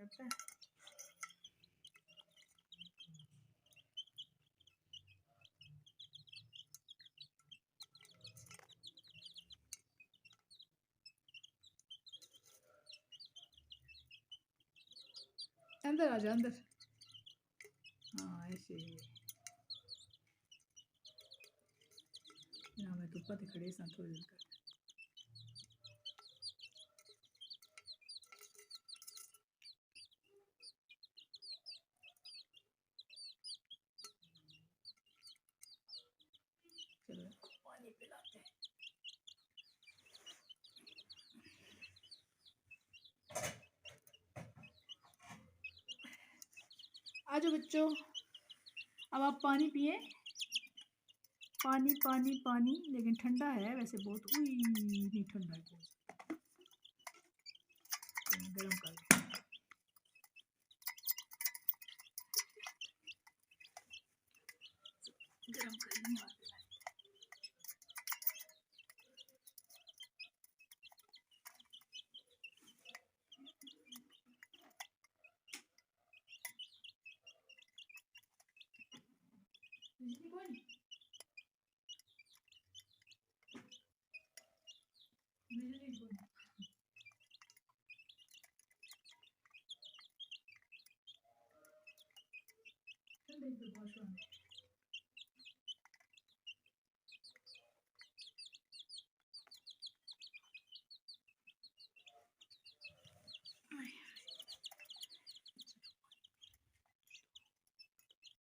लगता है। अंदर आ जा अंदर। हाँ ऐसे ना मैं धुप्पा ते खड़े सा थोड़ी देर कर। चलो इनको पानी पिलाते हैं। आ जाओ बच्चों, अब आप पानी पिए। पानी पानी पानी, लेकिन ठंडा है वैसे बहुत। उई नहीं ठंडा है बहुत, गर्म कर। गर्म कर नहीं आते। बिजली कोई नहीं, बिजली कोई नहीं। ठंडे पे वॉशरूम